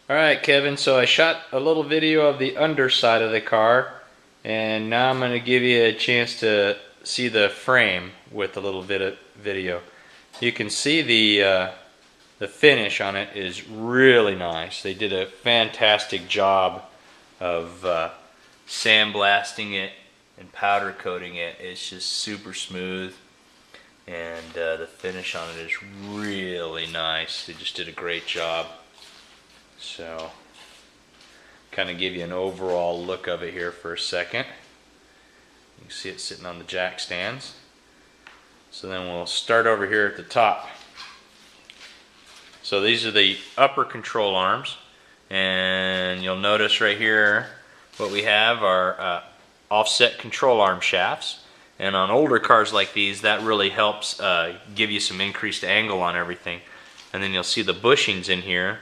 Alright, Kevin, so I shot a little video of the underside of the car, and now I'm going to give you a chance to see the frame with a little bit of video. You can see the finish on it is really nice. They did a fantastic job of sandblasting it and powder coating it. It's just super smooth, and the finish on it is really nice. They just did a great job. So, kind of give you an overall look of it here for a second. You can see it sitting on the jack stands. So then we'll start over here at the top. So these are the upper control arms, and you'll notice right here what we have are offset control arm shafts. And on older cars like these, that really helps give you some increased angle on everything. And then you'll see the bushings in here.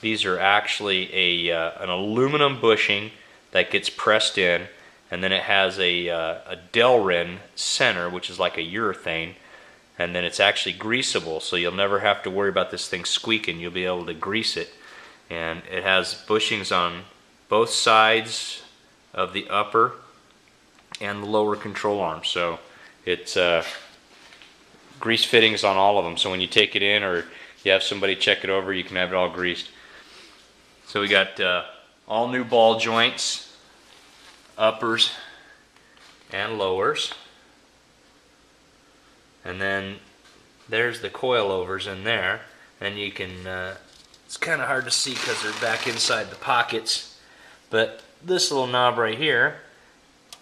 These are actually an aluminum bushing that gets pressed in, and then it has a Delrin center, which is like a urethane, and then it's actually greasable, so you'll never have to worry about this thing squeaking. You'll be able to grease it. And it has bushings on both sides of the upper and the lower control arm, so it's grease fittings on all of them, so when you take it in or you have somebody check it over, you can have it all greased. So we got all new ball joints, uppers and lowers, and then there's the coilovers in there, and you can it's kind of hard to see because they're back inside the pockets, but this little knob right here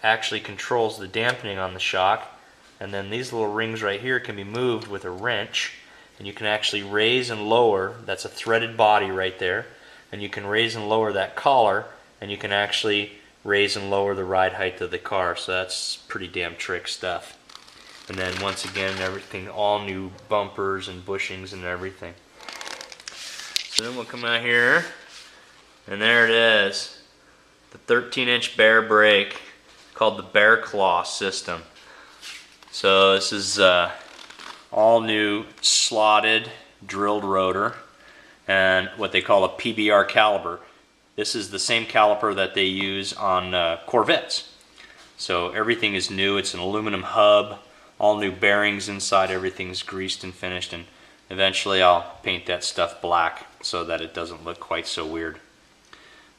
actually controls the dampening on the shock, and then these little rings right here can be moved with a wrench, and you can actually raise and lower. That's a threaded body right there, and you can raise and lower that collar, and you can actually raise and lower the ride height of the car. So that's pretty damn trick stuff. And then once again, everything, all new bumpers and bushings and everything. So then we'll come out here, and there it is, the 13-inch Bear brake, called the Bear Claw system. So this is all new slotted drilled rotor and what they call a PBR caliper. This is the same caliper that they use on Corvettes. So everything is new. It's an aluminum hub, all new bearings inside, everything's greased and finished, and eventually I'll paint that stuff black so that it doesn't look quite so weird.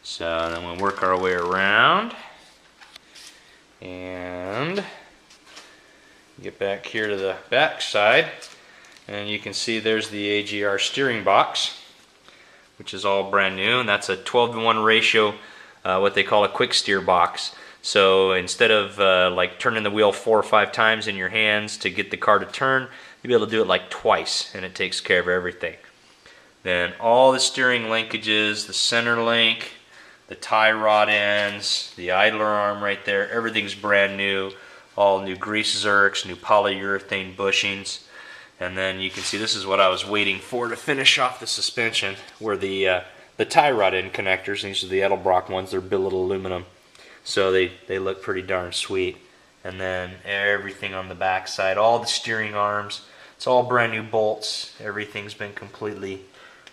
So then we'll work our way around and get back here to the back side, and you can see there's the Agr Steering Box, which is all brand new, and that's a 12-to-1 ratio, what they call a quick steer box. So instead of like turning the wheel 4 or 5 times in your hands to get the car to turn, you'll be able to do it like twice, and it takes care of everything. Then all the steering linkages, the center link, the tie rod ends, the idler arm right there, everything's brand new. All new grease zerks, new polyurethane bushings. And then you can see this is what I was waiting for to finish off the suspension, where the tie rod end connectors, these are the Edelbrock ones, they're billet aluminum. So they look pretty darn sweet. And then everything on the back side, all the steering arms, it's all brand new bolts. Everything's been completely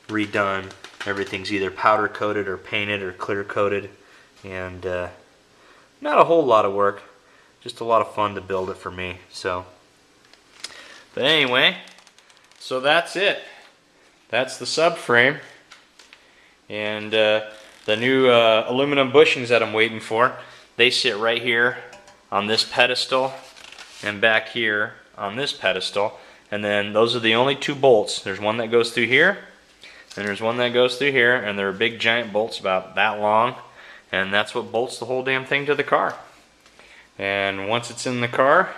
redone. Everything's either powder coated or painted or clear coated, and not a whole lot of work, just a lot of fun to build it for me. So, but anyway, so that's it. That's the subframe, and the new aluminum bushings that I'm waiting for. They sit right here on this pedestal and back here on this pedestal, and then those are the only 2 bolts. There's one that goes through here, and there's one that goes through here, and they're big giant bolts about that long, and that's what bolts the whole damn thing to the car. And once it's in the car,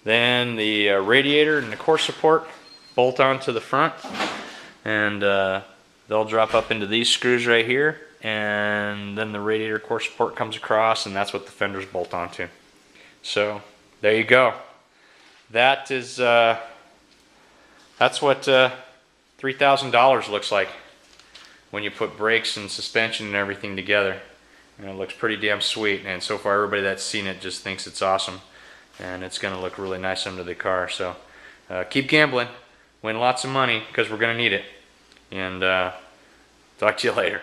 then the radiator and the core support bolt onto the front, and they'll drop up into these screws right here, and then the radiator core support comes across, and that's what the fenders bolt onto. So there you go. That is that's what $3,000 looks like when you put brakes and suspension and everything together. And it looks pretty damn sweet, and so far everybody that's seen it just thinks it's awesome, and it's going to look really nice under the car. So keep gambling, win lots of money, because we're going to need it. And Talk to you later.